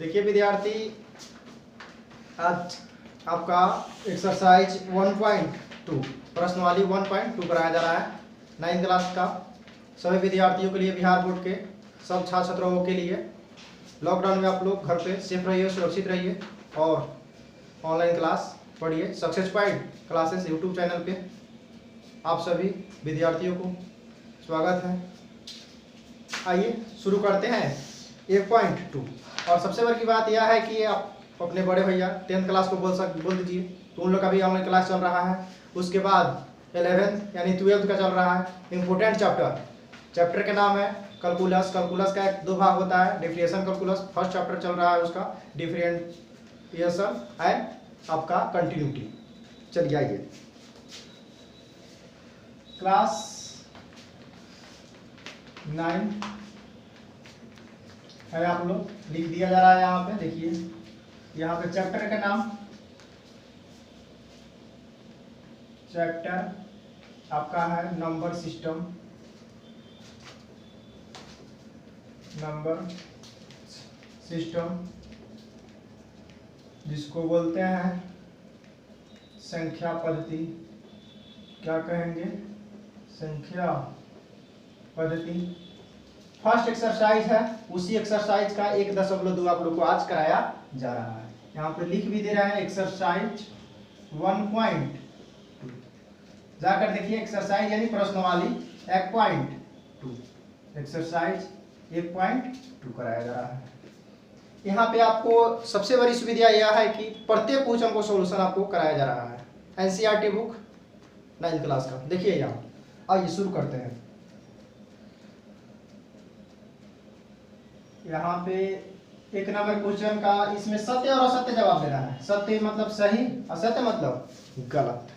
देखिए विद्यार्थी, आज आपका एक्सरसाइज 1.2 प्रश्नवाली 1.2 कराया जा रहा है 9th क्लास का सभी विद्यार्थियों के लिए, बिहार बोर्ड के सब छात्र छात्राओं के लिए। लॉकडाउन में आप लोग घर पे सेफ रहिए, सुरक्षित रहिए और ऑनलाइन क्लास पढ़िए। Success point classes YouTube channel पे आप सभी विद्यार्थियों को स्वागत है। आइए शुरू करते हैं 1.2। और सबसे बड़ी बात यह है कि आप अपने बड़े भैया 10th क्लास को बोल दीजिए, तो उन लोग का भी ऑनलाइन क्लास चल रहा है। उसके बाद 11th यानी 12th का चल रहा है। इम्पोर्टेंट चैप्टर के नाम है कैलकुलस। कैलकुलस का दो भाग होता है, डिफरेंशियल कैलकुलस फर्स्ट चैप्टर चल रहा है, उसका डिफरेंशिएशन एंड आपका कंटिन्यूटी। चलिए आइए, क्लास 9 है, आप लोग लिख दिया जा रहा है यहाँ पे। देखिए यहाँ पे चैप्टर का नाम, चैप्टर आपका है नंबर सिस्टम, जिसको बोलते हैं संख्या पद्धति। क्या कहेंगे? संख्या पद्धति। फर्स्ट एक्सरसाइज है, उसी एक्सरसाइज का 1.2 आप लोग को आज कराया जा रहा है। यहाँ पे लिख भी दे रहा है एक्सरसाइज 1.2। जाकर देखिए एक्सरसाइज यानी प्रश्नवाली 1.2, एक्सरसाइज 1.2 कराया जा रहा है। यहाँ पे आपको सबसे बड़ी सुविधा यह है कि प्रत्येक क्वेश्चन को सॉल्यूशन आपको कराया जा रहा है। एनसीईआरटी बुक 9th क्लास का। देखिए यहाँ, आइए शुरू करते हैं। यहाँ पे 1 नंबर क्वेश्चन का, इसमें सत्य और असत्य जवाब देना है। सत्य मतलब सही, असत्य मतलब गलत।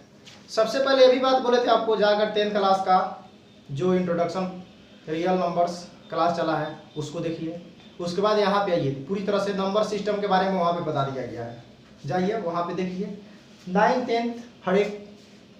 सबसे पहले ये भी बात बोले थे आपको, जाकर 10th क्लास का जो इंट्रोडक्शन रियल नंबर्स क्लास चला है उसको देखिए। उसके बाद यहाँ पे आइए, पूरी तरह से नंबर सिस्टम के बारे में वहाँ पे बता दिया गया है। जाइए वहाँ पे देखिए, 9th 10th हर एक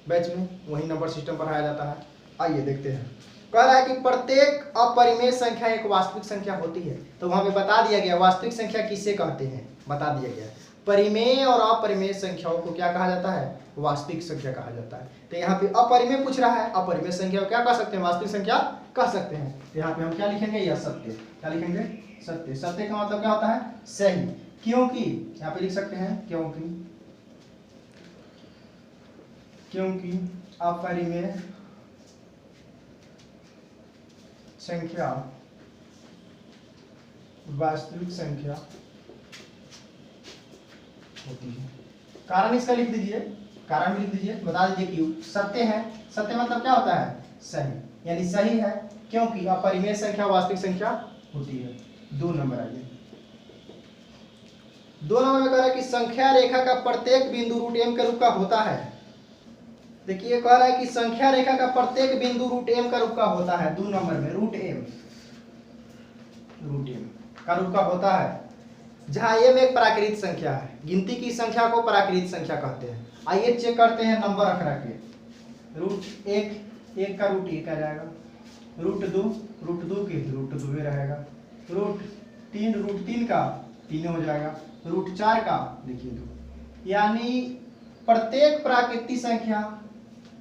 बैच में वही नंबर सिस्टम पढ़ाया जाता है। आइए देखते हैं। कह रहा है कि प्रत्येक अपरिमेय संख्या एक वास्तविक संख्या होती है। तो वहाँ पे बता दिया गया वास्तविक संख्या किसे कहते हैं, बता दिया गया। परिमेय और अपरिमेय संख्याओं को क्या कहा जाता है? वास्तविक संख्या कहा जाता है। तो यहाँ पे अपरिमेय पूछ रहा है, अपरिमेय संख्या को क्या कह सकते हैं? वास्तविक संख्या कह सकते हैं। तो यहाँ पे हम क्या लिखेंगे? यह सत्य। क्या लिखेंगे? सत्य। सत्य का मतलब क्या होता है? सही। क्योंकि यहाँ पे लिख सकते हैं क्योंकि अपरिमेय संख्या वास्तविक संख्या होती है। कारण इसका लिख दीजिए, कारण भी लिख दीजिए, बता दीजिए क्यों। सत्य है, सत्य मतलब क्या होता है? सही, यानी सही है क्योंकि अपरिमेय संख्या वास्तविक संख्या होती है। 2 नंबर आइए। 2 नंबर में कह रहा है कि संख्या रेखा का प्रत्येक बिंदु रूट m के रूप का होता है। देखिए कह रहा है कि संख्या रेखा का प्रत्येक बिंदु रूट m का रूप का होता है। 2 नंबर में रूट m का रूप का होता है, जहां m एक प्राकृत संख्या है। गिनती की संख्या को प्राकृत संख्या कहते हैं। आइए चेक करते हैं नंबर अखरा के। रूट 1 का रूट 1 आ जाएगा, रूट 2 के रूट 2 रहेगा, रूट 3 का 3 हो जाएगा, रूट 4 का देखिए 2। यानी प्रत्येक प्राकृतिक संख्या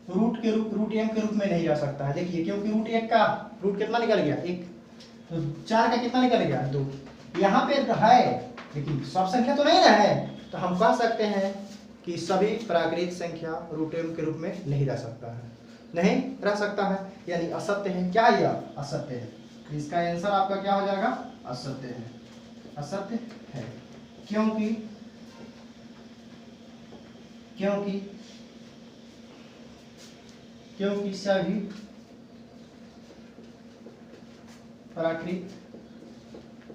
रूट m के रूप में नहीं रह सकता है। देखिए क्योंकि रूट 1 का रूट कितना निकल गया? 1। तो 4 का कितना निकल गया? 2। यहाँ पे है लेकिन सब संख्या तो नहीं ना है, तो हम कह सकते हैं कि सभी प्राकृतिक संख्या रूट m के रूप में नहीं रह सकता है, नहीं रह सकता है, यानी असत्य है। क्या है यह? असत्य है। इसका आंसर आपका क्या हो जाएगा? असत्य है। असत्य है क्योंकि सभी प्राकृतिक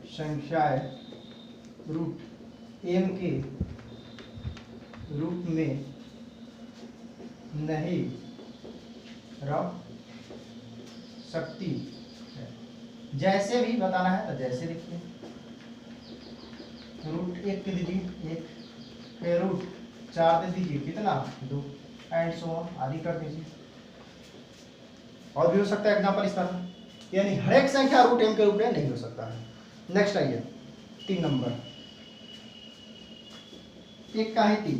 संख्याएं रूट m के रूप में नहीं रह सकती है। जैसे भी बताना है तो जैसे लिखिए, रूट 1 के दीजिए 1, फिर रूट 4 दे दीजिए कितना? 2, एंड सो ऑन आदि कर दीजिए। और भी हो सकता है एग्जांपल इस तरह, यानी हर एक संख्या रूट m के रूप में नहीं हो सकता है। नेक्स्ट आइए 3 नंबर। 1 का ही 3।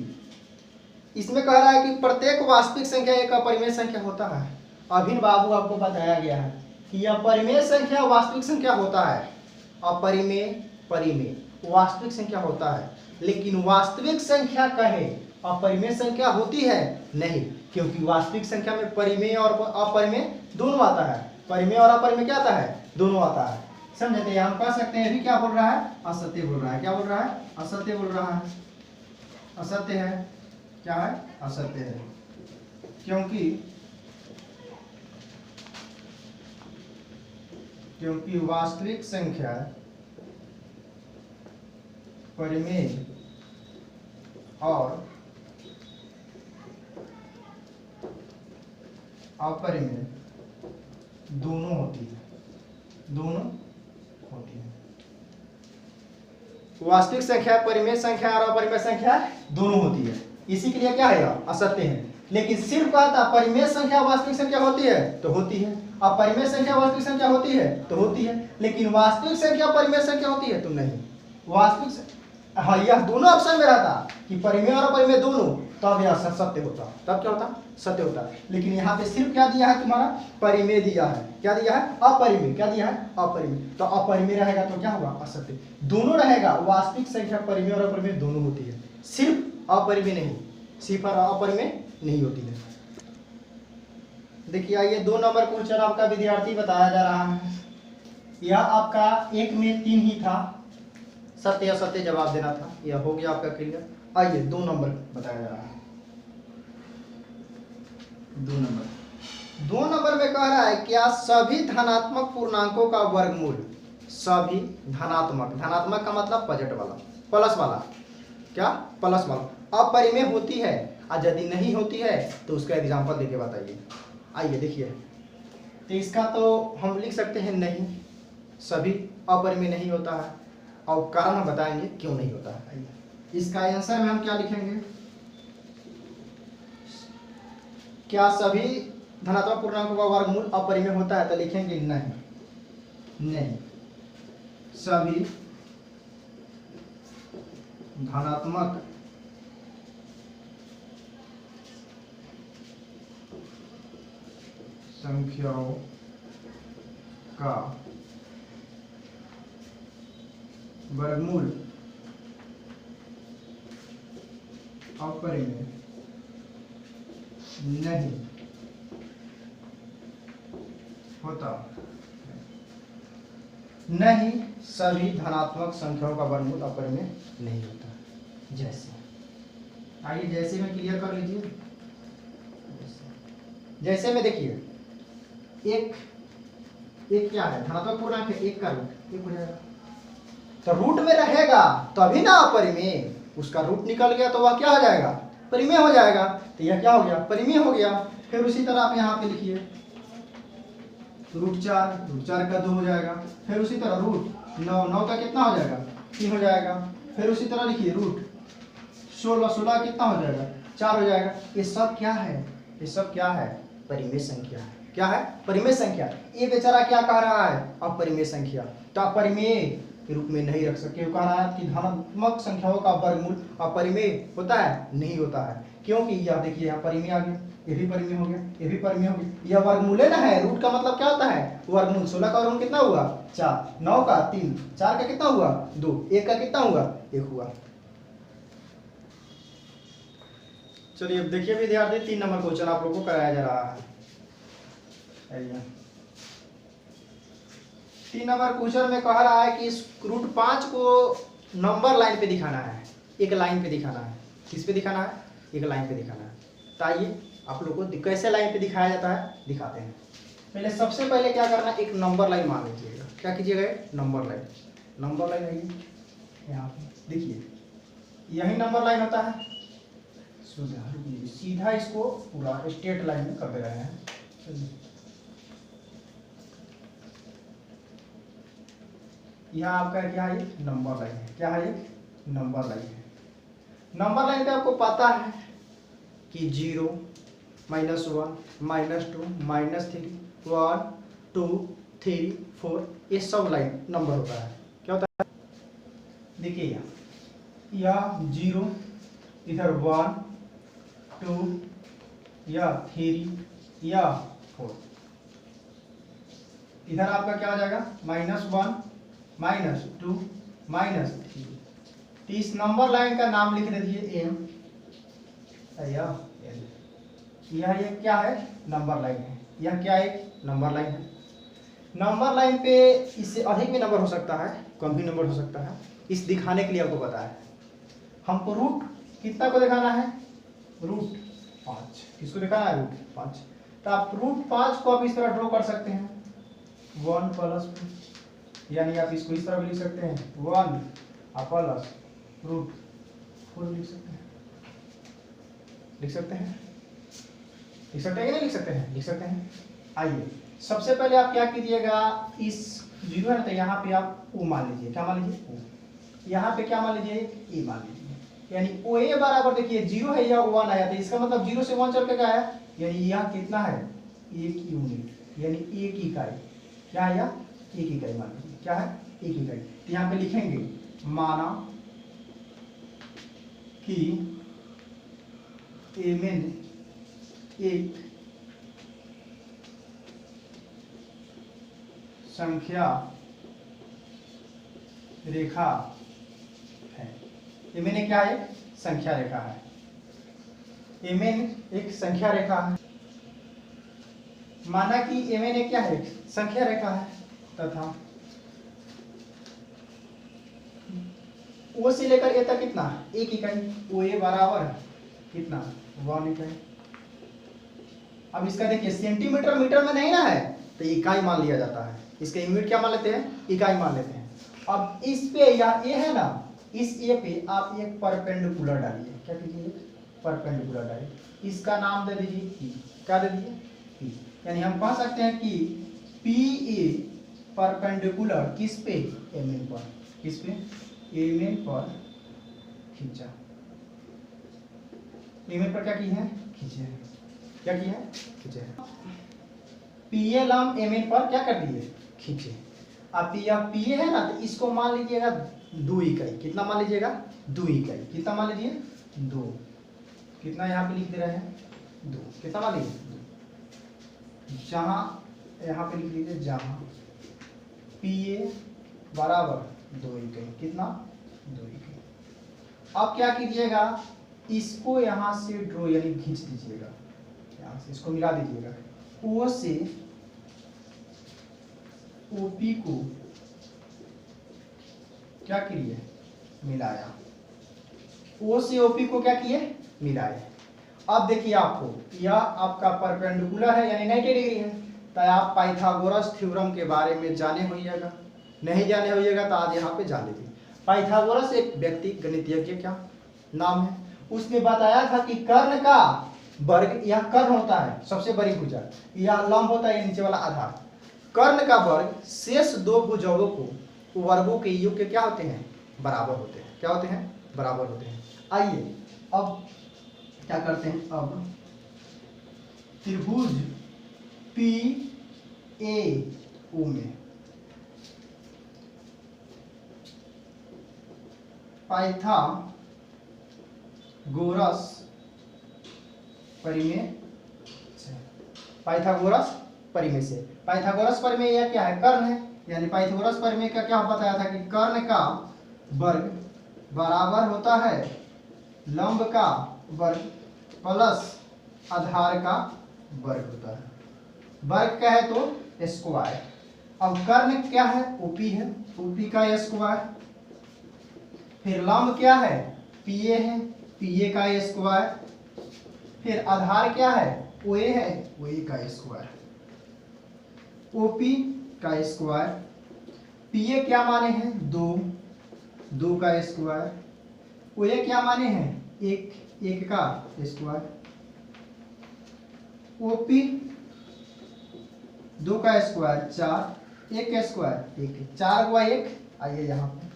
इसमें कह रहा है कि प्रत्येक वास्तविक संख्या एक अपरिमेय संख्या होता है। अभिन बाबू आपको बताया गया है कि यह परिमेय संख्या वास्तविक संख्या होता है, अपरिमेय परिमेय वास्तविक संख्या होता है, लेकिन वास्तविक संख्या कहे अपरिमेय संख्या होती है नहीं, क्योंकि वास्तविक संख्या में परिमेय और अपरिमेय दोनों आता है। परिमेय और अपरिमेय क्या आता है? दोनों आता है। समझे? तो हम कह सकते हैं अभी क्या बोल रहा है? असत्य बोल रहा है। क्या बोल रहा है? असत्य बोल रहा है। असत्य है। क्या है? असत्य है, क्योंकि वास्तविक संख्या परिमेय और अपरिमेय दोनों होती है। वास्तविक संख्या परिमेय संख्या और अपरिमेय संख्या दोनों होती है, इसी के लिए क्या है? असत्य है। लेकिन सिर्फ कहता परिमेय संख्या वास्तविक संख्या होती है तो होती है, अपरिमेय संख्या वास्तविक संख्या होती है तो होती है, लेकिन वास्तविक संख्या परिमेय संख्या होती है तो नहीं। वास्तविक हाँ, यह दोनों ऑप्शन में रहता कि परिमेय और अपरिमेय दोनों, तब यह सत्य होता। तब क्या होता? सत्य होता। लेकिन यहाँ पे सिर्फ क्या दिया है तुम्हारा? परिमेय दिया है। क्या दिया है? अपरिमेय। क्या दिया है? अपरिमेय। तो अपरिमेय रहेगा तो क्या होगा? असत्य। दोनों रहेगा, वास्तविक संख्या परिमेय और अपरिमेय दोनों होती है, सिर्फ अपरिमेय नहीं, सिर्फ अपरिमेय नहीं होती है। देखिए आइए 2 नंबर क्वेश्चन आपका विद्यार्थी बताया जा रहा है। यह आपका 1 में 3 ही था, सत्य असत्य जवाब देना था, यह हो गया आपका क्लियर। आइए 2 नंबर बताया जा रहा है। 2 नंबर में कह रहा है क्या सभी धनात्मक पूर्णांकों का वर्गमूल, सभी धनात्मक का मतलब पॉजिटिव वाला, प्लस वाला, क्या? प्लस वाला अपरिमेय होती है, और यदि नहीं होती है तो उसका एग्जांपल देके बताइए। आइए देखिए, तो इसका तो हम लिख सकते हैं नहीं, सभी अपरिमेय नहीं होता है, और कारण हम बताएंगे क्यों नहीं होता है। आइए इसका आंसर में हम क्या लिखेंगे? क्या सभी धनात्मक पूर्णांकों का वर्गमूल अपरिमेय होता है? तो लिखेंगे नहीं, सभी धनात्मक संख्याओं का वर्गमूल अपरिमेय नहीं होता। नहीं, सभी धनात्मक संख्याओं का वर्गमूल अपरिमेय नहीं होता। जैसे आइए जैसे में क्लियर कर लीजिए। जैसे में देखिए, एक क्या है? धनात्मक पूर्णांक है, 1 का रूट 1 हो जाएगा, तो रूट में रहेगा तभी ना अपरिमेय, उसका रूट निकल गया तो वह क्या हो जाएगा? परिमेय हो जाएगा। तो यह क्या हो गया? परिमेय हो गया। फिर उसी तरह आप यहाँ पे लिखिए रूट 4 का 2 हो जाएगा। फिर उसी तरह रूट 9 का कितना हो जाएगा? 3 हो जाएगा। फिर उसी तरह लिखिए रूट 16 कितना हो जाएगा? 4 हो जाएगा। ये सब क्या है? ये सब क्या है? परिमेय संख्या है। क्या है? परिमेय संख्या। ये बेचारा क्या कह रहा है? अपरिमेय संख्या। तो अपरिमेय के रूप में नहीं रख सकते। कह रहा है कि धनात्मक संख्याओं का वर्गमूल अपरिमेय होता है? नहीं होता है, क्योंकि यह देखिए यहाँ परिमेय आ गया, ये भी परिमेय हो गया, ये भी परिमेय हो गया। यह वर्गमूल ना है, रूट का मतलब क्या होता है? वर्गमूल। 16 का वर्गमूल कितना हुआ? 4, 9 का 3, 4 का कितना हुआ? 2, 1 का कितना हुआ? 1 हुआ। चलिए अब देखिए विद्यार्थी 3 नंबर क्वेश्चन आप लोगों को कराया जा रहा है। 3 नंबर क्वेश्चन में कह रहा है कि इस रूट 5 को नंबर लाइन पे दिखाना है, एक लाइन पे दिखाना है। किस पे दिखाना है? एक लाइन पे दिखाना है। तो आइए आप लोगों को कैसे लाइन पे दिखाया जाता है दिखाते हैं। पहले सबसे पहले क्या करना है? एक नंबर लाइन मान लीजिएगा। क्या कीजिएगा? Number line. नंबर लाइन है यहाँ पे देखिए, यही नंबर लाइन होता है। सीधा इसको पूरा स्ट्रेट लाइन में कर दे रहे हैं। यह आपका क्या है? नंबर लाइन है। क्या है? नंबर लाइन है। नंबर लाइन पे आपको पता है कि 0, -1, -2, -3, 1, 2, 3, 4 ये सब लाइन नंबर होता है। क्या होता है? देखिए यह 0, इधर 1 2 या 3 या 4। इधर आपका क्या हो जाएगा -1 -2 -3। तो इस नंबर लाइन का नाम लिख दीजिए M या N। यह एक क्या है नंबर लाइन है, यह क्या एक नंबर लाइन है। नंबर लाइन पे इससे अधिक भी नंबर हो सकता है, कम भी नंबर हो सकता है। इस दिखाने के लिए आपको पता है हमको रूट कितना को दिखाना है, रूट 5। किसको दिखाना है, रूट 5। तो आप रूट 5 को आप इस तरह ड्रॉ कर सकते हैं 1 + 2, यानी आप इसको इस तरह भी लिख सकते हैं 1 प्लस रूट 4 लिख सकते हैं। लिख सकते हैं कि नहीं लिख सकते हैं, लिख सकते हैं। आइए सबसे पहले आप क्या कीजिएगा, इस 0 है ना, तो यहाँ पे आप O मान लीजिए। क्या मान लीजिए, O। यहाँ पे क्या मान लीजिए, A मान लीजिए। यानी OA बराबर देखिए 0 है या 1 आया, तो इसका मतलब 0 से 1 चल के क्या है, यानी यह कितना है 1 यूनिट, यानी 1 इकाई। क्या है यह 1 इकाई मान लीजिए, क्या है 1 इकाई। तो यहाँ पे लिखेंगे माना कि एमएन एक संख्या रेखा है। एमएन क्या है, संख्या रेखा है। एमएन एक संख्या रेखा है। माना कि एमएन क्या है, संख्या रेखा है, तथा ओ से लेकर ए तक कितना 1 इकाई। ओ ए बराबर कितना 1 इकाई। अब इसका देखिए सेंटीमीटर मीटर में नहीं ना है, तो इकाई मान लिया जाता है। इसका यूनिट क्या मान लेते हैं, इकाई मान लेते हैं। अब इस पे या ए है ना, इस ए पे आप एक परपेंडिकुलर डालिए। क्या कीजिए, परपेंडिकुलर डालिए। इसका नाम दे दीजिए पी। क्या दे दीजिए, पी। यानी हम कह सकते हैं कि पी ए परपेंडिकुलर किस पे, एमएन पर। किस पे, एमएन पर खींचा। एमएन पर क्या की है, खींचे है। क्या की है, खींचे है। पीए लंब एमएन पर क्या कर दिए, खींचे। अब यह पीए है ना, तो इसको मान लीजिएगा 2 इकाई। कितना मान लीजिएगा, 2 इकाई। कितना मान लीजिए, 2। कितना यहाँ पे लिख दे रहे हैं, 2। कितना मान लीजिए, 2। जहां यहाँ पे लिख लीजिए, जहां पीए बराबर 2 इकाई। कितना, 2 इकाई। अब क्या कीजिएगा, इसको यहाँ से ड्रॉ यानी खींच दीजिएगा, यहाँ से इसको मिला दीजिएगा। ओ से ओपी को क्या किए, मिलाया। ओ से ओपी को क्या किए, मिलाए। अब देखिए आपको यह आपका परपेंडिकुलर है यानी 90 डिग्री है। तो आप पाइथागोरस थ्योरम के बारे में जाने होइएगा, नहीं जाने होइएगा तो आज यहाँ पे जान लीजिए। पाइथागोरस एक व्यक्ति गणितज्ञ क्या नाम है, उसने बताया था कि कर्ण का वर्ग, यह कर्ण होता है सबसे बड़ी भुजा, यह लंब होता है नीचे वाला आधार। कर्ण का वर्ग शेष 2 भुजाओं को वर्गों के योग के क्या होते हैं, बराबर होते हैं। क्या होते हैं, बराबर होते हैं। आइए अब क्या करते हैं, अब त्रिभुज पी ए ओ में पाइथागोरस परिमेय से, पाइथागोरस परिमेय से। पाइथागोरस परिमेय यह क्या है, कर्ण है। यानी पाइथागोरस परिमेय का क्या बताया था कि कर्ण का वर्ग बराबर होता है लंब का वर्ग प्लस आधार का वर्ग होता है। वर्ग क्या है तो स्क्वायर। अब कर्ण क्या है, ओपी है, ओपी का स्क्वायर। फिर लंब क्या है, पीए है, पीए का स्क्वायर। फिर आधार क्या है, ओए है, ओए का स्क्वायर। ओपी का स्क्वायर, पीए क्या माने हैं 2, 2 का स्क्वायर। ओए क्या माने हैं 1, 1 का स्क्वायर। ओपी 2 का स्क्वायर 4, 1 का स्क्वायर 1, 4 गुआ 1। आइए यहाँ पे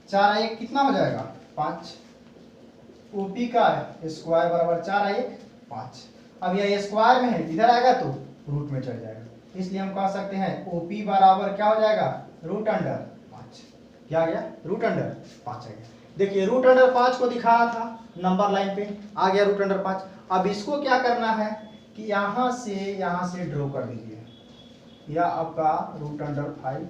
4 1 कितना हो जाएगा 5। ओपी का स्क्वायर बराबर 4 1 5। अब यह स्क्वायर में है, इधर आएगा तो रूट में चढ़ जाएगा, इसलिए हम कह सकते हैं ओपी बराबर क्या हो जाएगा, रूट अंडर 5। क्या आ गया, रूट अंडर 5 आ गया। देखिए रूट अंडर 5 को दिखाया था नंबर लाइन पे, आ गया रूट अंडर 5। अब इसको क्या करना है कि यहाँ से ड्रॉ कर दीजिए, या आपका रूट अंडर 5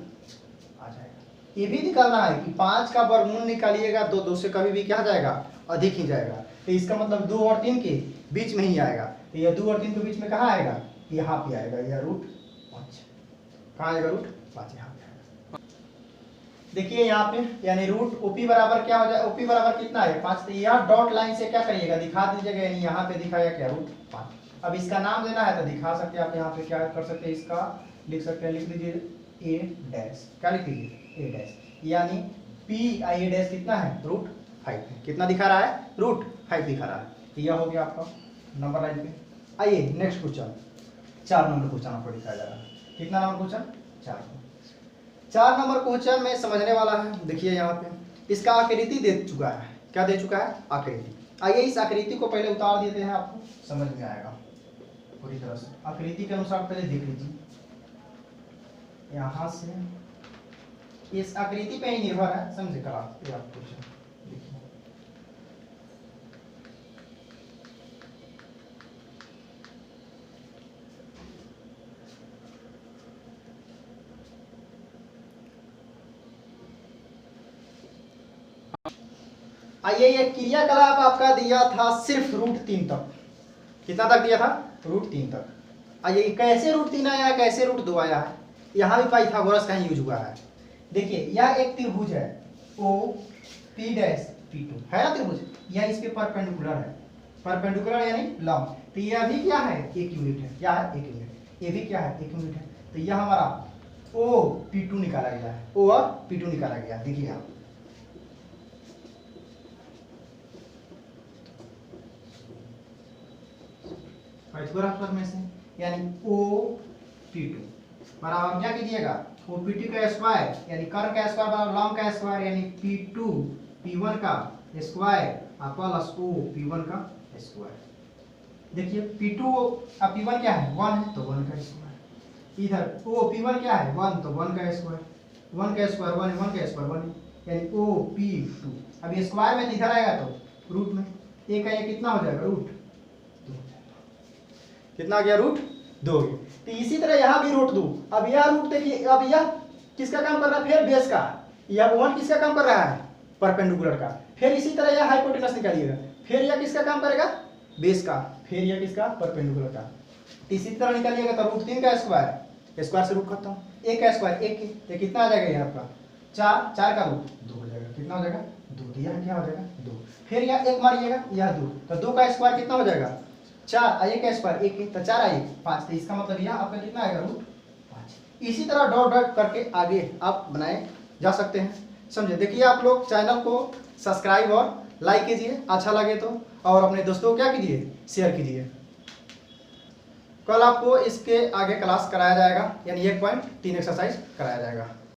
आ जाएगा। ये भी निकालना है कि 5 का वर्गमूल निकालिएगा, 2 से कभी भी क्या जाएगा, अधिक ही जाएगा। तो इसका मतलब 2 और 3 के बीच में ही आएगा। तो यह 2 और 3 के बीच में कहाँ आएगा, यहाँ पे आएगा, यह रूट 5 कहाँ आएगा, रूट 5 यहाँ पे आएगा। देखिए यहाँ पे यानी रूट ओपी बराबर क्या हो जाए, ओपी बराबर कितना है 5। तो यह डॉट लाइन से क्या करिएगा, दिखा दीजिएगा, यानी यहाँ पे दिखाया क्या, रूट 5। अब इसका नाम देना है तो दिखा सकते हैं आप, यहाँ पे क्या कर सकते हैं, इसका लिख सकते हैं, लिख लीजिए ए डैश, क्या लिख दीजिए ए डैश, यानी पी आई ए डैश कितना है, रूट 5 कितना दिखा रहा है, रूट 5 दिखा रहा है। यह हो गया आपका नंबर लाइन पे। आइए नेक्स्ट क्वेश्चन, 4 नंबर क्वेश्चन आपको दिखाया जा रहा है। कितना नंबर क्वेश्चन, 4 नंबर क्वेश्चन में समझने वाला है। देखिए यहाँ पे इसका आकृति दे चुका है, क्या दे चुका है, आकृति। आइए इस आकृति को पहले उतार देते हैं, आपको समझ में आएगा पूरी तरह से। आकृति के अनुसार पहले देख लीजिए, यहाँ से इस आकृति पे ही निर्भर है, समझे करा क्वेश्चन। देखिए आइए ये क्रियाकलाप आपका दिया था सिर्फ रूट 3 तक। कितना तक दिया था, रूट 3 तक। आइए कैसे रूट 3 आया है, कैसे रूट 2 आया है, यहाँ भी पाइथागोरस का ही यूज हुआ है। देखिए यह एक त्रिभुज है ओ पी डैश P2 है ना त्रिभुज, यह इस पे परपेंडिकुलर है, परपेंडिकुलर यानी लंब। तो यह भी क्या है, 1 यूनिट है, क्या है 1 यूनिट, ये भी क्या है 1 यूनिट है। तो यह हमारा ओ P2 निकाला गया है, ओ और P2 निकाला गया। देखिए आप पाइथागोरस में से, यानी ओ P2 बराबर क्या कीजिएगा, ओ P2 का स्क्वायर यानी कर्ण का स्क्वायर बराबर लंब का स्क्वायर, यानी P2 P1 का स्क्वायर प्लस ओ P1 का स्क्वायर। देखिए P2 अब P1 क्या है 1 है, तो 1 का स्क्वायर। इधर ओ P1 क्या है 1, तो 1 का स्क्वायर, 1 का स्क्वायर 1 है, 1 का स्क्वायर 1 है, यानी ओ P2। अब ये स्क्वायर में इधर आएगा तो रूट में, एक का ये कितना हो जाएगा, रूट 2। कितना आ गया, रूट 2। तो इसी तरह यहाँ भी रूट 2। अब यह रूट देखिए, अब यह किसका काम कर रहा है, फिर बेस का, यह 1 किसका काम कर रहा है, परपेंडिकुलर का। फिर इसी तरह यह हाइपोटेनस निकालिएगा, फिर यह किसका काम करेगा, बेस का, फिर यह किसका, परपेंडिकुलर का। इसी तरह निकालिएगा तो रूट 3 का स्क्वायर, स्क्वायर से रूट खत्म, 1 का स्क्वायर 1, ये कितना आ जाएगा, यहाँ आपका 4, 4 का रूट 2 हो जाएगा, कितना हो जाएगा 2, यह क्या हो जाएगा 2। फिर यह 1 मारिएगा, यह 2, तो 2 का स्क्वायर कितना हो जाएगा 4, 1 का स्क्वायर 1, तो 4 आए 5, तो इसका मतलब यह आपका कितना आएगा, रूट 5। इसी तरह डॉट डॉट करके आगे आप बनाए जा सकते हैं, समझे। देखिए आप लोग चैनल को सब्सक्राइब और लाइक कीजिए, अच्छा लगे तो, और अपने दोस्तों को क्या कीजिए, शेयर कीजिए। कल आपको इसके आगे क्लास कराया जाएगा, यानी 1.3 एक्सरसाइज कराया जाएगा।